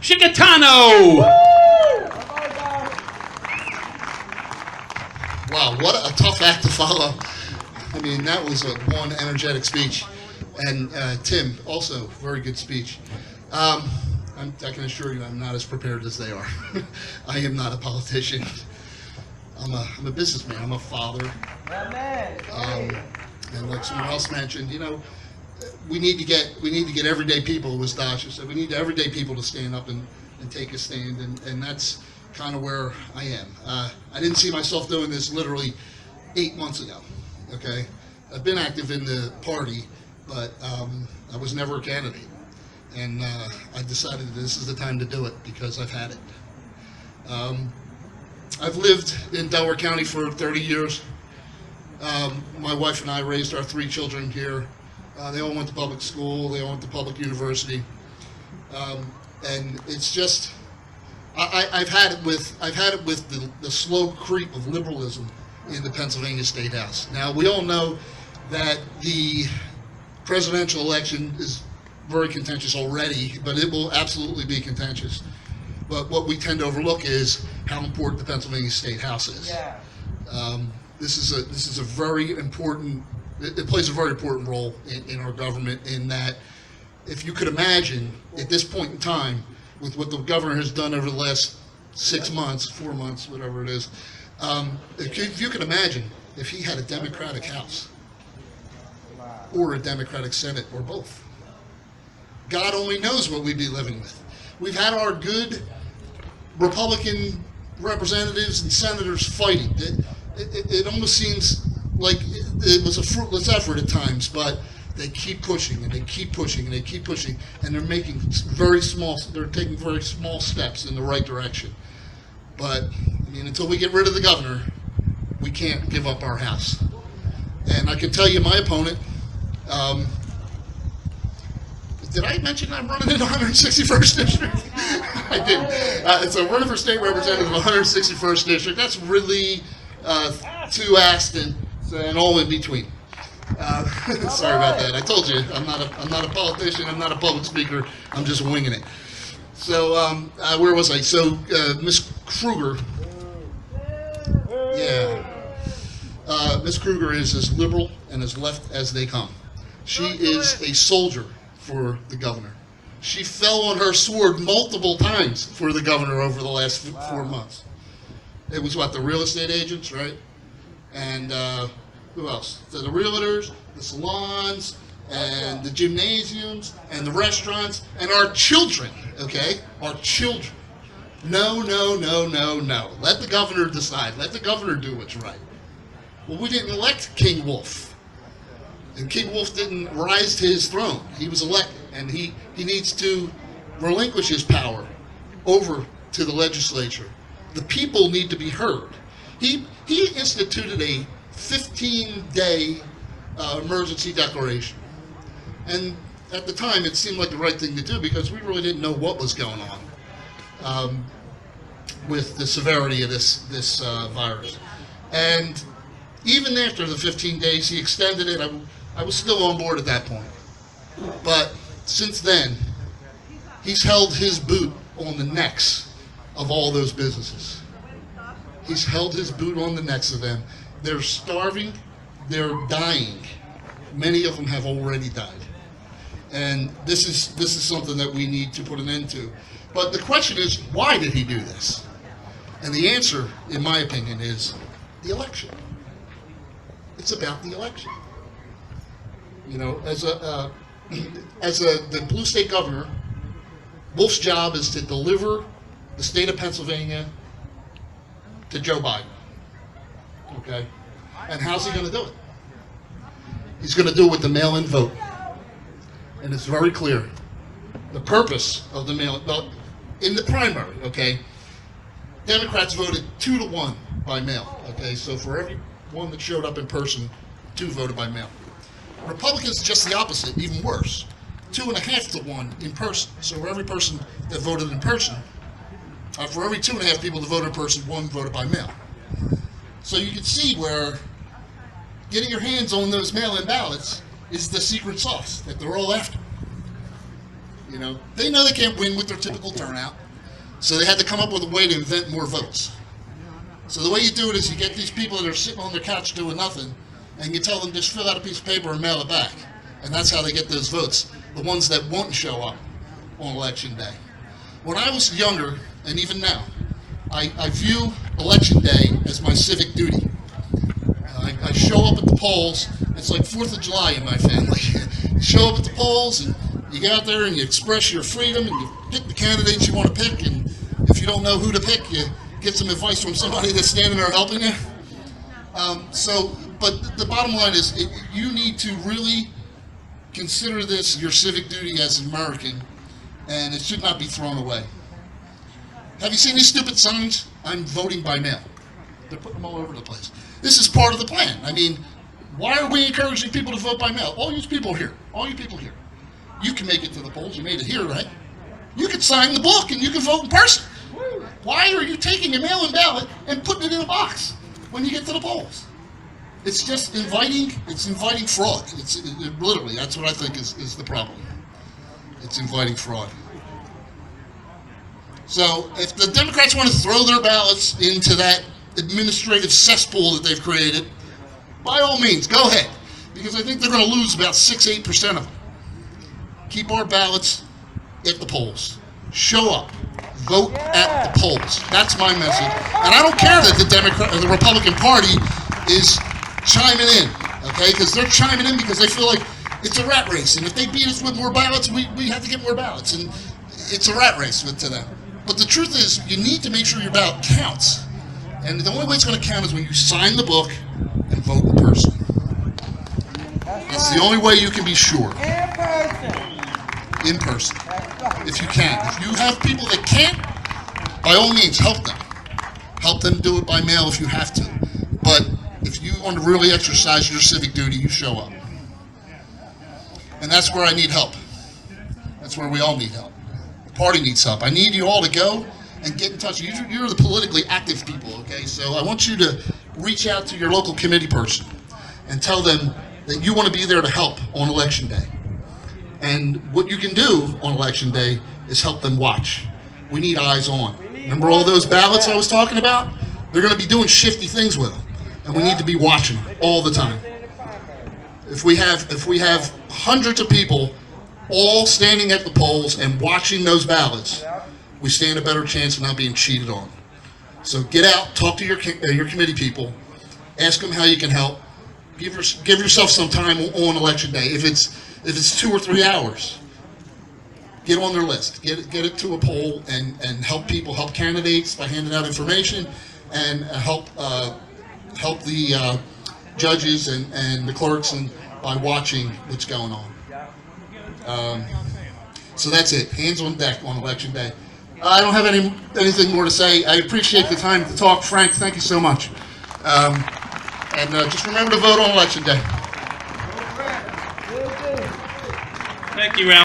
Chicatano. Wow, what a tough act to follow. I mean, that was one energetic speech. And Tim, also, very good speech. I can assure you I'm not as prepared as they are. I am not a politician. I'm a businessman. I'm a father. And like someone else mentioned, you know, we need to get everyday people, as Dasha said, we need everyday people to stand up and take a stand, and that's kind of where I am. I didn't see myself doing this literally 8 months ago, okay? I've been active in the party, but I was never a candidate. And I decided this is the time to do it because I've had it. I've lived in Delaware County for 30 years. My wife and I raised our 3 children here. They all went to public school. They all went to public university. And it's just, I've had it with the slow creep of liberalism in the Pennsylvania State House. Now, we all know that the presidential election is very contentious already, but it will absolutely be contentious. But what we tend to overlook is how important the Pennsylvania State House is. Yeah. This is a very important. It plays a very important role in our government. In that, if you could imagine at this point in time, with what the governor has done over the last 6 months, 4 months, whatever it is, if you could imagine if he had a Democratic House or a Democratic Senate or both. God only knows what we'd be living with. We've had our good Republican representatives and senators fighting. It almost seems like it was a fruitless effort at times, but they keep pushing and they keep pushing and they keep pushing, and they're taking very small steps in the right direction. But I mean, until we get rid of the governor, we can't give up our house. And I can tell you, my opponent. Did I mention I'm running in 161st District? I did. So running for state representative of 161st District. That's really 2 Aston and all in between. Sorry about that. I told you I'm not a politician. I'm not a public speaker. I'm just winging it. So where was I? So Miss Kruger. Yeah. Miss Kruger is as liberal and as left as they come. She is a soldier for the governor. She fell on her sword multiple times for the governor over the last 4 months. It was what, the real estate agents, right? And who else? The realtors, the salons, and the gymnasiums, and the restaurants, and our children, okay? Our children. No, no, no, no, no. Let the governor decide. Let the governor do what's right. Well, we didn't elect King Wolf. And King Wolf didn't rise to his throne. He was elected, and he needs to relinquish his power over to the legislature. The people need to be heard. He instituted a 15-day emergency declaration. And at the time, it seemed like the right thing to do because we really didn't know what was going on with the severity of this virus. And even after the 15 days, he extended it. I was still on board at that point. But since then, he's held his boot on the necks of all those businesses. He's held his boot on the necks of them. They're starving. They're dying. Many of them have already died. And this is something that we need to put an end to. But the question is, why did he do this? And the answer, in my opinion, is the election. It's about the election. You know, as the blue state governor, Wolf's job is to deliver the state of Pennsylvania to Joe Biden. Okay? And how's he going to do it? He's going to do it with the mail-in vote. And it's very clear. The purpose of the mail-in vote, in the primary, okay, Democrats voted 2-1 by mail. Okay, so for every one that showed up in person, 2 voted by mail. Republicans, just the opposite, even worse. 2.5-1 in person. So for every person that voted in person, for every 2.5 people that voted in person, 1 voted by mail. So you can see where getting your hands on those mail-in ballots is the secret sauce that they're all after. You know, they know they can't win with their typical turnout, so they had to come up with a way to invent more votes. So the way you do it is you get these people that are sitting on their couch doing nothing, and you tell them just fill out a piece of paper and mail it back. And that's how they get those votes, the ones that won't show up on election day. When I was younger, and even now, I view election day as my civic duty. I show up at the polls. It's like 4th of July in my family. You show up at the polls and you get out there and you express your freedom and you pick the candidates you want to pick, and if you don't know who to pick, you get some advice from somebody that's standing there helping you. But the bottom line is you need to really consider this your civic duty as an American, and it should not be thrown away. Have you seen these stupid signs? I'm voting by mail. They're putting them all over the place. This is part of the plan. I mean, why are we encouraging people to vote by mail? All you people here, you can make it to the polls. You made it here, right? You can sign the book and you can vote in person. Why are you taking a mail-in ballot and putting it in a box when you get to the polls? It's just inviting fraud. Literally, that's what I think is the problem. It's inviting fraud. So if the Democrats want to throw their ballots into that administrative cesspool that they've created, by all means, go ahead. Because I think they're going to lose about 6-8% of them. Keep our ballots at the polls. Show up. Vote at the polls. That's my message. And I don't care that the Republican Party is chiming in, okay? Because they're chiming in because they feel like it's a rat race. And if they beat us with more ballots, we have to get more ballots. And it's a rat race to them. But the truth is, you need to make sure your ballot counts. And the only way it's going to count is when you sign the book and vote in person. That's the only way you can be sure. In person. If you can. If you have people that can't, by all means, help them. Help them do it by mail if you have to. But if you want to really exercise your civic duty, you show up. And that's where I need help. That's where we all need help. The party needs help. I need you all to go and get in touch. You're the politically active people, okay? So I want you to reach out to your local committee person and tell them that you want to be there to help on election day. And what you can do on election day is help them watch. We need eyes on. Remember all those ballots I was talking about? They're going to be doing shifty things with them, and we need to be watching them all the time. If we have hundreds of people all standing at the polls and watching those ballots, we stand a better chance of not being cheated on. So get out, talk to your committee people, ask them how you can help. Give yourself some time on election day. If it's 2 or 3 hours, get on their list. Get it to a poll and help people, help candidates by handing out information, and help the judges and the clerks and by watching what's going on. So that's it. Hands on deck on election day. I don't have anything more to say. I appreciate the time to talk. Frank, thank you so much. And just remember to vote on election day. Thank you, Al.